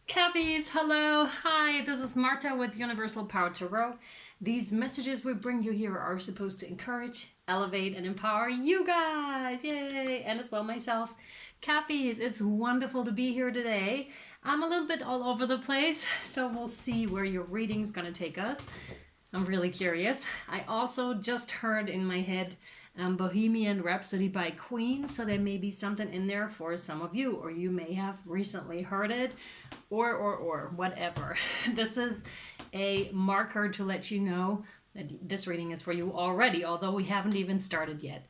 Cappies, hello, hi, this is Marta with Universal Power Tarot. These messages we bring you here are supposed to encourage, elevate, and empower you guys, yay, and as well myself. Cappies, it's wonderful to be here today. I'm a little bit all over the place, so we'll see where your reading's gonna take us. I'm really curious. I also just heard in my head Bohemian Rhapsody by Queen, so there may be something in there for some of you, or you may have recently heard it, or whatever. This is a marker to let you know that this reading is for you already, although we haven't even started yet.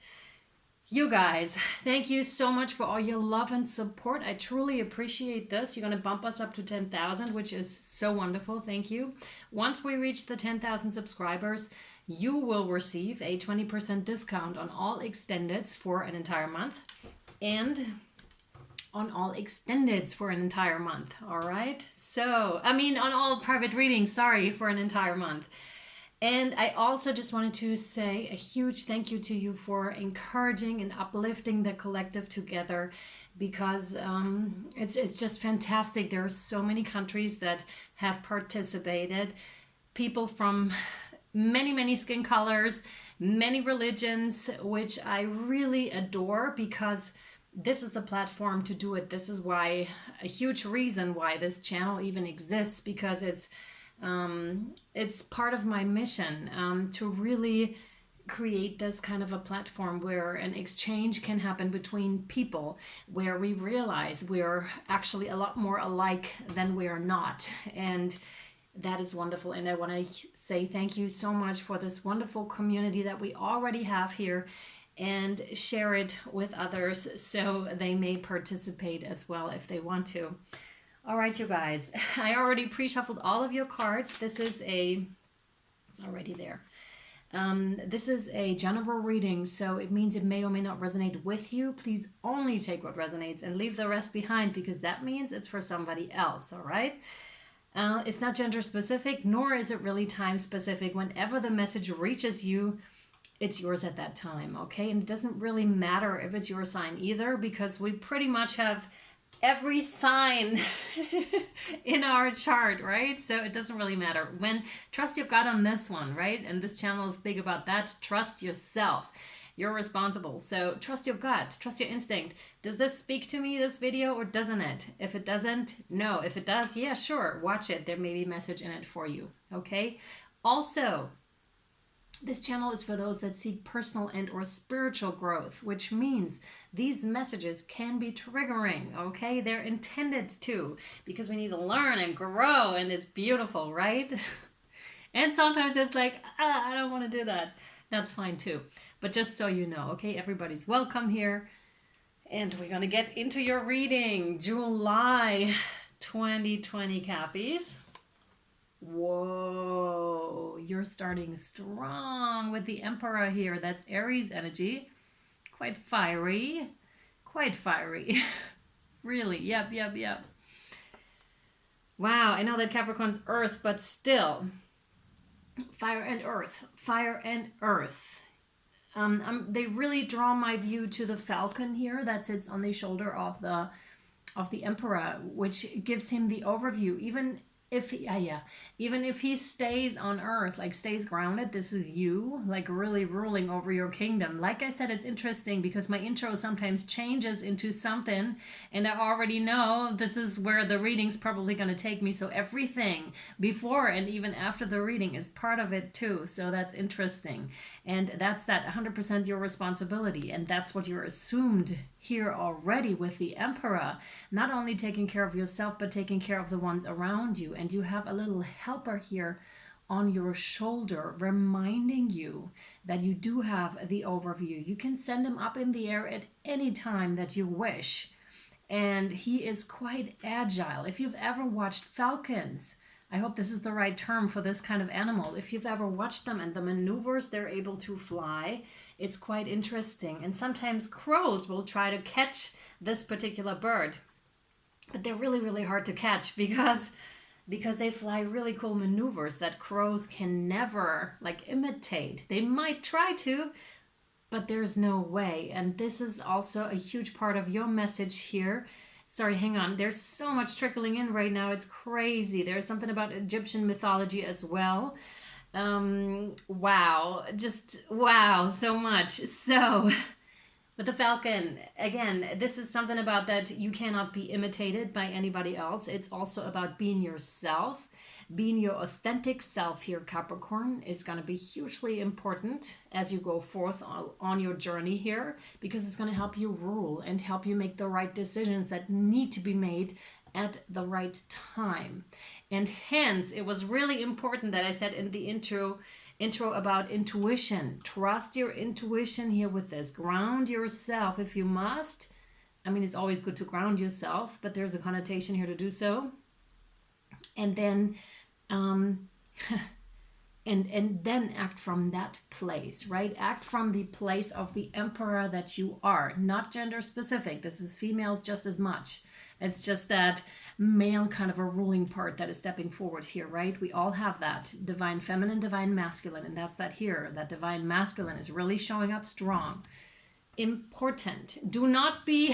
You guys, thank you so much for all your love and support. I truly appreciate this. You're going to bump us up to 10,000, which is so wonderful. Thank you. Once we reach the 10,000 subscribers, you will receive a 20% discount on all extendeds for an entire month and on all extendeds for an entire month. All right. So, on all private readings, sorry, for an entire month. And I also just wanted to say a huge thank you to you for encouraging and uplifting the collective together, because it's just fantastic. There are so many countries that have participated, people from many skin colors, many religions, which I really adore, because this is the platform to do it. This is why, a huge reason why this channel even exists, because it's part of my mission to really create this kind of a platform where an exchange can happen between people, where we realize we're actually a lot more alike than we are not. And that is wonderful. And I want to say thank you so much for this wonderful community that we already have here, and share it with others so they may participate as well if they want to. All right, you guys, I already pre-shuffled all of your cards. It's already there. This is a general reading, so it means it may or may not resonate with you. Please only take what resonates and leave the rest behind, because that means it's for somebody else, all right? It's not gender specific, nor is it really time specific. Whenever the message reaches you, it's yours at that time, okay? And it doesn't really matter if it's your sign either, because we pretty much have every sign in our chart, right? So it doesn't really matter. Trust your gut on this one, right? And this channel is big about that. Trust yourself. You're responsible. So trust your gut, trust your instinct. Does this speak to me, this video, or doesn't it? If it doesn't, no. If it does, yeah, sure, watch it. There may be a message in it for you, okay? Also, this channel is for those that seek personal and or spiritual growth, which means these messages can be triggering, okay? They're intended to, because we need to learn and grow, and it's beautiful, right? And sometimes it's like, I don't want to do that. That's fine too. But just so you know, okay, everybody's welcome here. And we're going to get into your reading. July 2020, Cappies. Whoa, you're starting strong with the Emperor here. That's Aries energy. Quite fiery. Quite fiery. Really, yep. Wow, I know that Capricorn's Earth, but still. Fire and Earth. Fire and Earth. They really draw my view to the falcon here that sits on the shoulder of the Emperor, which gives him the overview. Even if he stays on Earth, like stays grounded, this is you, like really ruling over your kingdom. Like I said, it's interesting because my intro sometimes changes into something, and I already know this is where the reading's probably going to take me. So everything before and even after the reading is part of it too. So that's interesting. And that's that 100% your responsibility. And that's what you're assumed here already with the Emperor. Not only taking care of yourself, but taking care of the ones around you. And you have a little helper here on your shoulder reminding you that you do have the overview. You can send him up in the air at any time that you wish. And he is quite agile. If you've ever watched falcons, I hope this is the right term for this kind of animal. If you've ever watched them and the maneuvers they're able to fly, it's quite interesting. And sometimes crows will try to catch this particular bird. But they're really hard to catch because they fly really cool maneuvers that crows can never imitate. They might try to, but there's no way. And this is also a huge part of your message here Sorry, hang on. There's so much trickling in right now. It's crazy. There's something about Egyptian mythology as well. Wow. Just wow, so much. So, with the falcon, again, this is something about that you cannot be imitated by anybody else. It's also about being yourself. Being your authentic self here, Capricorn, is going to be hugely important as you go forth on your journey here, because it's going to help you rule and help you make the right decisions that need to be made at the right time. And hence, it was really important that I said in the intro about intuition. Trust your intuition here with this. Ground yourself if you must. I mean, it's always good to ground yourself, but there's a connotation here to do so. And then and then act from that place, right? Act from the place of the emperor that you are, not gender specific. This is females just as much. It's just that male kind of a ruling part that is stepping forward here, right? We all have that divine feminine, divine masculine, and that's that here. That divine masculine is really showing up strong. Important. Do not be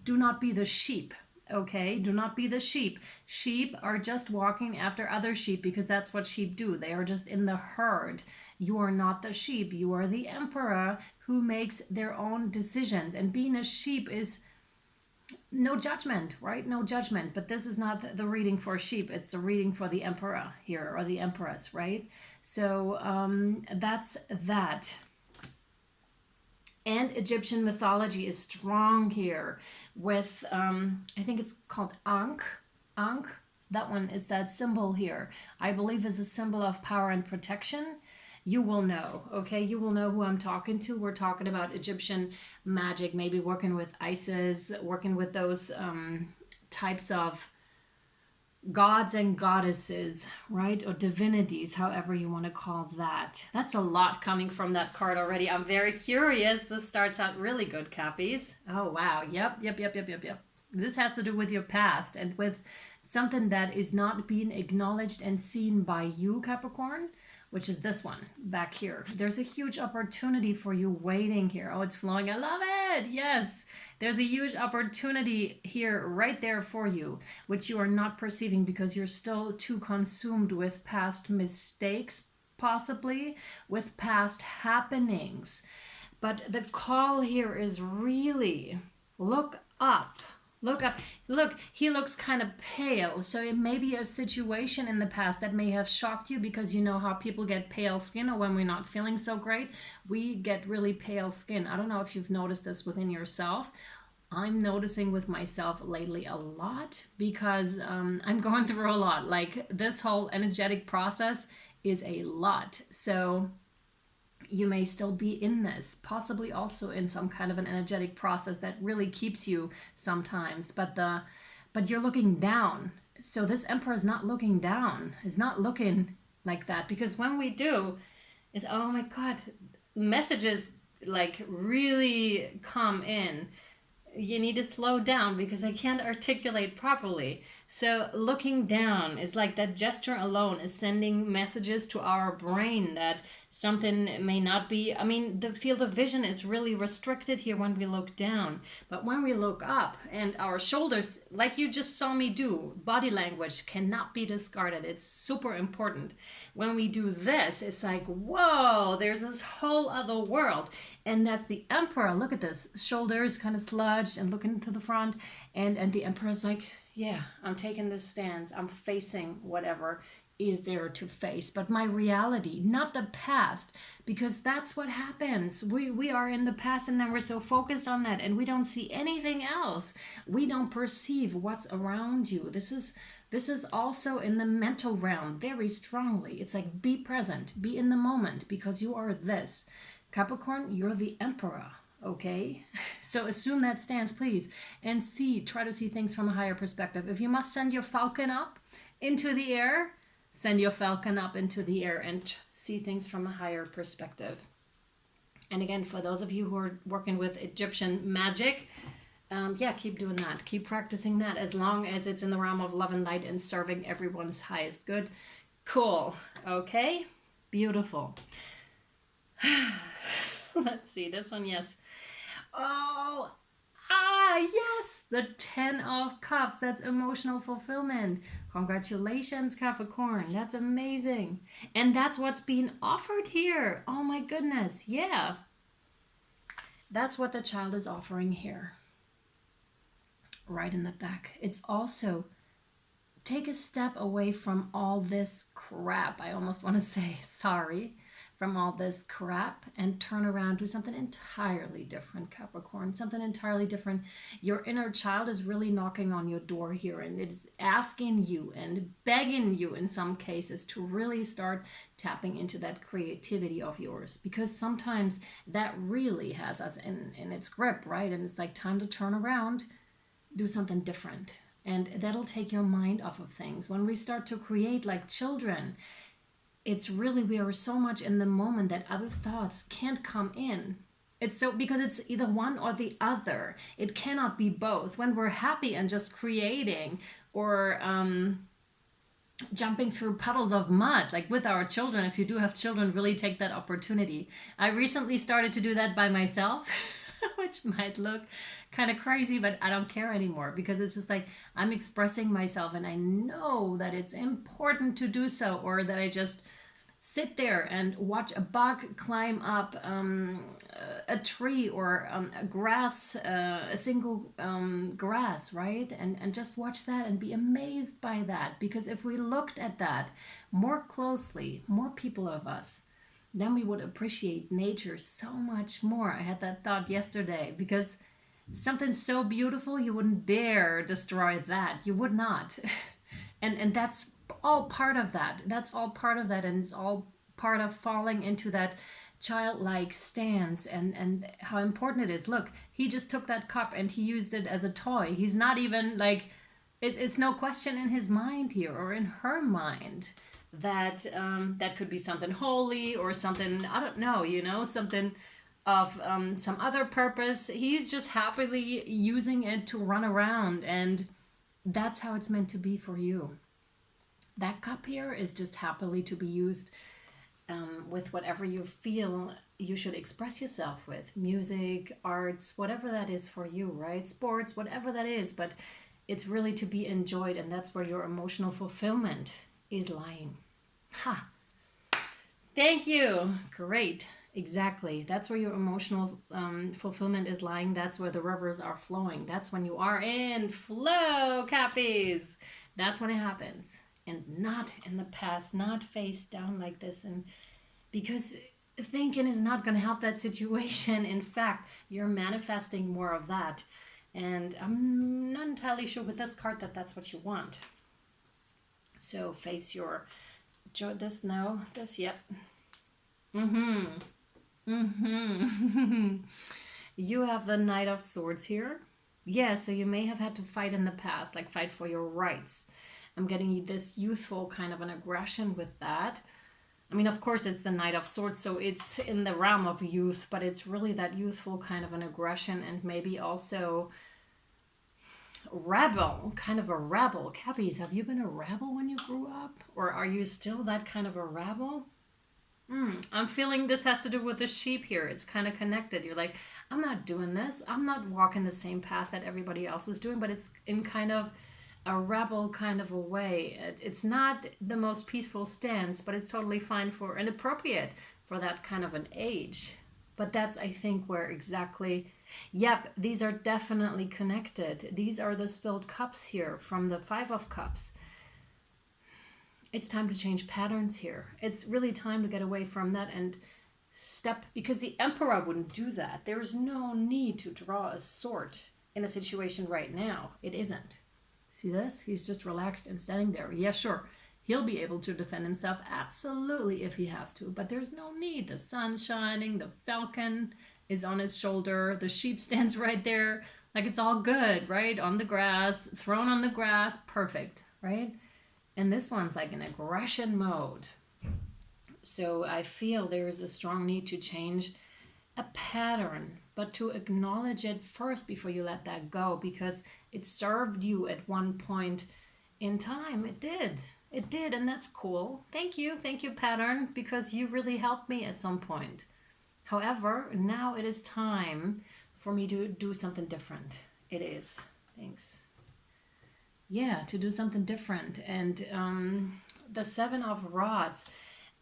do not be the sheep. Okay, do not be the sheep. Sheep are just walking after other sheep because that's what sheep do. They are just in the herd. You are not the sheep. You are the emperor who makes their own decisions. And being a sheep is no judgment, right? No judgment. But this is not the reading for sheep. It's the reading for the emperor here, or the empress, right? So that's that. And Egyptian mythology is strong here with, I think it's called Ankh. Ankh, that one is that symbol here. I believe is a symbol of power and protection. You will know, okay? You will know who I'm talking to. We're talking about Egyptian magic, maybe working with Isis, working with those types of gods and goddesses, right? Or divinities, however you want to call that. That's a lot coming from that card already. I'm very curious. This starts out really good, Cappies. Oh, wow. Yep. This has to do with your past and with something that is not being acknowledged and seen by you, Capricorn, which is this one back here. There's a huge opportunity for you waiting here. Oh, it's flowing. I love it. Yes. There's a huge opportunity here right there for you, which you are not perceiving because you're still too consumed with past mistakes, possibly with past happenings. But the call here is really look up. Look up. Look, he looks kind of pale. So it may be a situation in the past that may have shocked you, because you know how people get pale skin, or when we're not feeling so great, we get really pale skin. I don't know if you've noticed this within yourself. I'm noticing with myself lately a lot, because I'm going through a lot. Like, this whole energetic process is a lot. So you may still be in this, possibly also in some kind of an energetic process that really keeps you sometimes, but you're looking down. So this emperor is not looking down, is not looking like that, because when we do, it's, oh my God, messages like really come in. You need to slow down because I can't articulate properly. So looking down is like that gesture alone is sending messages to our brain that something may not be, I mean, the field of vision is really restricted here when we look down. But when we look up, and our shoulders, like you just saw me do, body language cannot be discarded. It's super important. When we do this, it's like, whoa, there's this whole other world. And that's the emperor. Look at this. Shoulders kind of sludged and looking to the front. And the emperor's like, yeah, I'm taking this stance. I'm facing whatever is there to face, but my reality, not the past, because that's what happens. We are in the past, and then we're so focused on that, and we don't see anything else. We don't perceive what's around you. This is also in the mental realm very strongly. It's like, be present, be in the moment, because you are this. Capricorn, you're the emperor. Okay, so assume that stance, please, and try to see things from a higher perspective. If you must send your falcon up into the air, send your falcon up into the air and see things from a higher perspective. And again, for those of you who are working with Egyptian magic, keep doing that. Keep practicing that, as long as it's in the realm of love and light and serving everyone's highest good. Cool. Okay, beautiful. Let's see, this one, yes. Oh, Ah, yes, the 10 of Cups. That's emotional fulfillment. Congratulations, Capricorn. That's amazing. And that's what's being offered here. Oh my goodness. Yeah. That's what the child is offering here. Right in the back. It's also take a step away from all this crap. I almost want to say sorry. From all this crap and turn around, do something entirely different, Capricorn. Something entirely different. Your inner child is really knocking on your door here, and it's asking you and begging you in some cases to really start tapping into that creativity of yours, because sometimes that really has us in its grip, right? And it's like time to turn around, do something different. And that'll take your mind off of things. When we start to create like children, it's really, we are so much in the moment that other thoughts can't come in. It's so, because it's either one or the other. It cannot be both. When we're happy and just creating, or jumping through puddles of mud, like with our children, if you do have children, really take that opportunity. I recently started to do that by myself, which might look kind of crazy, but I don't care anymore, because it's just like I'm expressing myself and I know that it's important to do so, or that I just sit there and watch a bug climb up a tree, or a grass, a single grass, right? And just watch that and be amazed by that. Because if we looked at that more closely, more people of us, then we would appreciate nature so much more. I had that thought yesterday, because something so beautiful, you wouldn't dare destroy that. You would not. And that's all part of that. That's all part of that, and it's all part of falling into that childlike stance, and how important it is. Look, he just took that cup and he used it as a toy. He's not even like, it's no question in his mind here, or in her mind, that that could be something holy, or something, I don't know, something of some other purpose. He's just happily using it to run around, and that's how it's meant to be for you. That cup here is just happily to be used with whatever you feel you should express yourself with. Music, arts, whatever that is for you, right? Sports, whatever that is. But it's really to be enjoyed, and that's where your emotional fulfillment is lying. Ha! Thank you. Great. Exactly. That's where your emotional fulfillment is lying. That's where the rivers are flowing. That's when you are in flow, Cappies. That's when it happens. And not in the past, not face down like this. And because thinking is not going to help that situation. In fact, you're manifesting more of that. And I'm not entirely sure with this card that that's what you want. So face your, this, no, this, yep. You have the Knight of Swords here. Yeah, so you may have had to fight in the past, like fight for your rights. I'm getting this youthful kind of an aggression with that. I mean, of course, it's the Knight of Swords, so it's in the realm of youth, but it's really that youthful kind of an aggression, and maybe also rebel, kind of a rebel. Cappies, have you been a rebel when you grew up? Or are you still that kind of a rebel? I'm feeling this has to do with the sheep here. It's kind of connected. You're like, I'm not doing this. I'm not walking the same path that everybody else is doing, but it's in kind of a rebel kind of a way. It's not the most peaceful stance, but it's totally fine for and appropriate for that kind of an age. But that's, I think, where exactly, yep, these are definitely connected. These are the spilled cups here from the Five of Cups. It's time to change patterns here. It's really time to get away from that and step, because the Emperor wouldn't do that. There's no need to draw a sword in a situation right now. It isn't. See this? He's just relaxed and standing there. Yeah, sure. He'll be able to defend himself, absolutely, if he has to. But there's no need. The sun's shining. The falcon is on his shoulder. The sheep stands right there. Like, it's all good, right? On the grass, thrown on the grass. Perfect, right? And this one's like in aggression mode. So I feel there is a strong need to change a pattern, but to acknowledge it first before you let that go, because it served you at one point in time. It did. It did, and that's cool. Thank you, pattern, because you really helped me at some point. However, now it is time for me to do something different. It is. Thanks. Yeah, to do something different. And the Seven of Rods,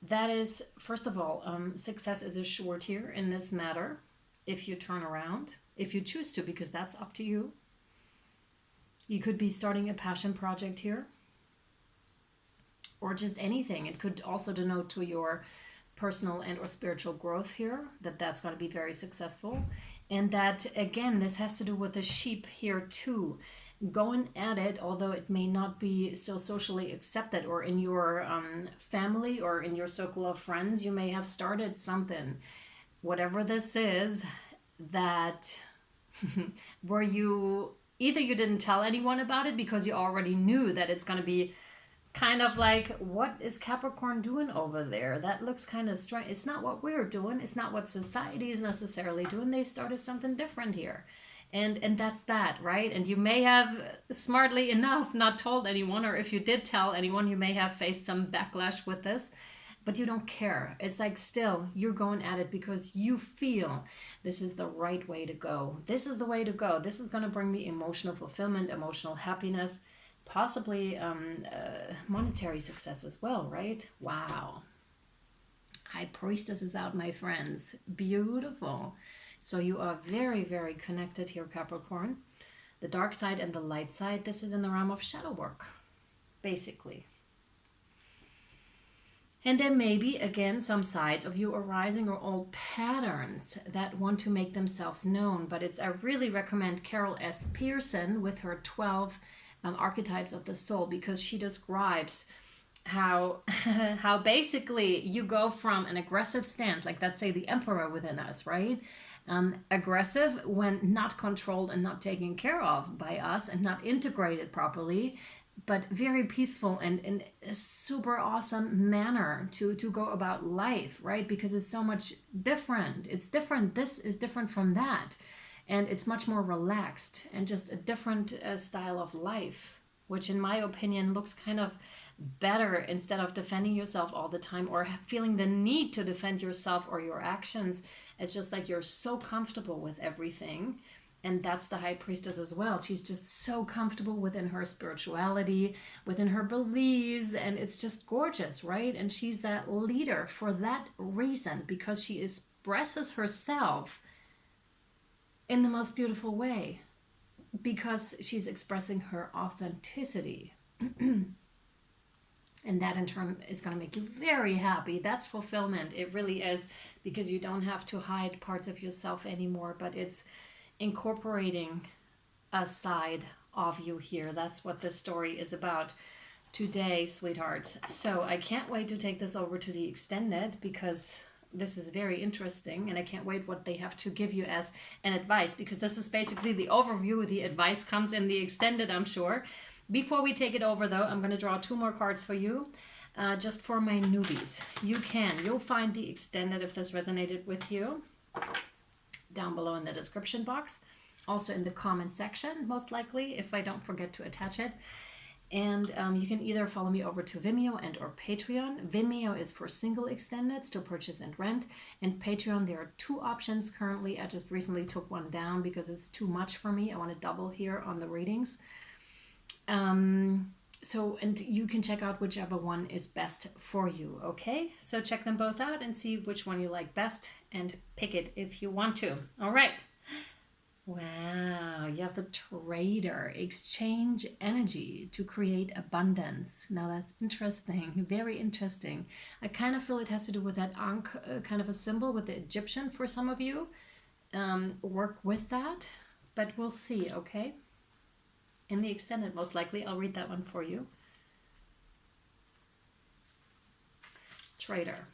that is, first of all, success is assured here in this matter if you turn around, if you choose to, because that's up to you. You could be starting a passion project here, or just anything. It could also denote to your personal and or spiritual growth here, that's going to be very successful. And that, again, this has to do with the sheep here too. Going at it, although it may not be so socially accepted, or in your family or in your circle of friends, you may have started something, whatever this is, that where you either you didn't tell anyone about it because you already knew that it's going to be kind of like, what is Capricorn doing over there? That looks kind of strange. It's not what we're doing. It's not what society is necessarily doing. They started something different here. And that's that, right? And you may have, smartly enough, not told anyone, or if you did tell anyone, you may have faced some backlash with this, but you don't care. It's like, still, you're going at it because you feel this is the right way to go. This is the way to go. This is going to bring me emotional fulfillment, emotional happiness, possibly monetary success as well, right? Wow. High Priestess is out, my friends. Beautiful. So you are very, very connected here, Capricorn. The dark side and the light side, this is in the realm of shadow work, basically. And there may be, again, some sides of you arising, or old patterns that want to make themselves known. But I really recommend Carol S. Pearson with her 12 archetypes of the soul, because she describes how how basically you go from an aggressive stance, like let's say the emperor within us, right? Aggressive when not controlled and not taken care of by us and not integrated properly, but very peaceful and in a super awesome manner to go about life, right? Because it's so much different. It's different. This is different from that. And it's much more relaxed and just a different style of life, which in my opinion looks kind of better, instead of defending yourself all the time or feeling the need to defend yourself or your actions. It's just like you're so comfortable with everything. And that's the High Priestess as well. She's just so comfortable within her spirituality, within her beliefs, and it's just gorgeous, right? And she's that leader for that reason, because she expresses herself in the most beautiful way, because she's expressing her authenticity. And that in turn is going to make you very happy. That's fulfillment. It really is, because you don't have to hide parts of yourself anymore, but it's incorporating a side of you here. That's what this story is about today, sweethearts. So I can't wait to take this over to the extended, because this is very interesting, and I can't wait what they have to give you as an advice, because this is basically the overview. The advice comes in the extended, I'm sure. Before we take it over, though, I'm going to draw 2 more cards for you, just for my newbies. You'll find the extended, if this resonated with you, down below in the description box, also in the comment section, most likely, if I don't forget to attach it. And you can either follow me over to Vimeo and or Patreon. Vimeo is for single extendeds to purchase and rent. And Patreon, there are 2 options currently. I just recently took one down because it's too much for me. I want to double here on the readings. And you can check out whichever one is best for you, okay? So check them both out and see which one you like best, and pick it if you want to. All right. Wow, you have the Trader. Exchange energy to create abundance. Now that's interesting, very interesting. I kind of feel it has to do with that Ankh, kind of a symbol with the Egyptian for some of you. Work with that, but we'll see, okay? In the extended, most likely, I'll read that one for you. Trader.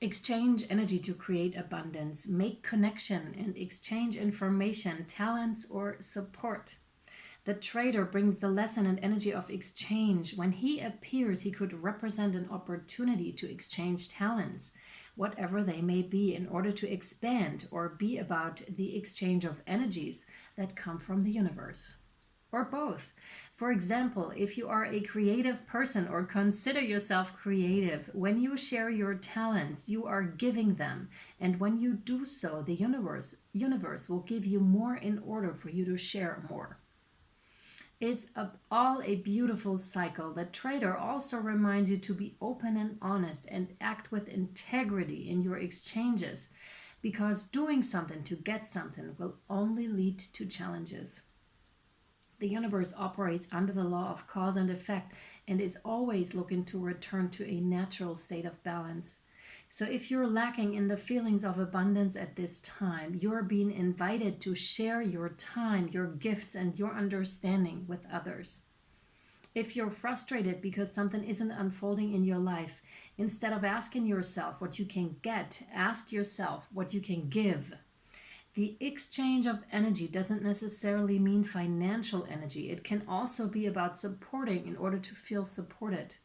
Exchange energy to create abundance. Make connection and exchange information, talents, or support. The Trader brings the lesson and energy of exchange. When he appears, he could represent an opportunity to exchange talents, whatever they may be, in order to expand or be about the exchange of energies that come from the universe. or both. For example, if you are a creative person or consider yourself creative, when you share your talents, you are giving them. And when you do so, the universe will give you more in order for you to share more. It's all a beautiful cycle. The trader also reminds you to be open and honest and act with integrity in your exchanges, because doing something to get something will only lead to challenges. The universe operates under the law of cause and effect and is always looking to return to a natural state of balance. So if you're lacking in the feelings of abundance at this time, you're being invited to share your time, your gifts, and your understanding with others. If you're frustrated because something isn't unfolding in your life, instead of asking yourself what you can get, ask yourself what you can give. The exchange of energy doesn't necessarily mean financial energy. It can also be about supporting in order to feel supported.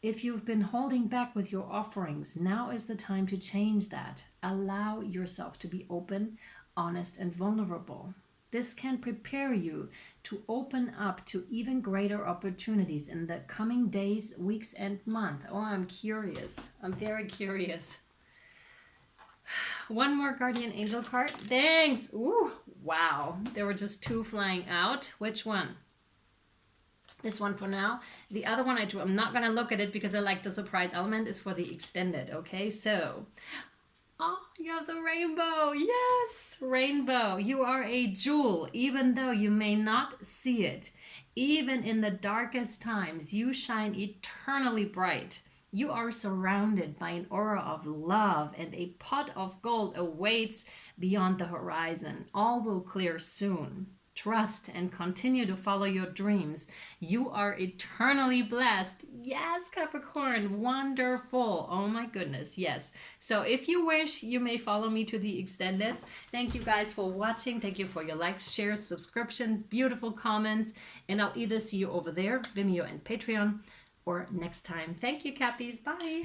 If you've been holding back with your offerings, now is the time to change that. Allow yourself to be open, honest, and vulnerable. This can prepare you to open up to even greater opportunities in the coming days, weeks, and months. Oh, I'm curious. I'm very curious. One more guardian angel card. Thanks. Ooh, wow. There were just 2 flying out. Which one? This one for now. The other one I'm not going to look at it because I like the surprise element, is for the extended. Okay, so. Oh, you have the rainbow. Yes, rainbow. You are a jewel, even though you may not see it. Even in the darkest times, you shine eternally bright. You are surrounded by an aura of love, and a pot of gold awaits beyond the horizon. All will clear soon. Trust and continue to follow your dreams. You are eternally blessed. Yes, Capricorn, wonderful. Oh my goodness, yes. So if you wish, you may follow me to the extended. Thank you guys for watching. Thank you for your likes, shares, subscriptions, beautiful comments. And I'll either see you over there, Vimeo and Patreon, or next time. Thank you, Cappies. Bye.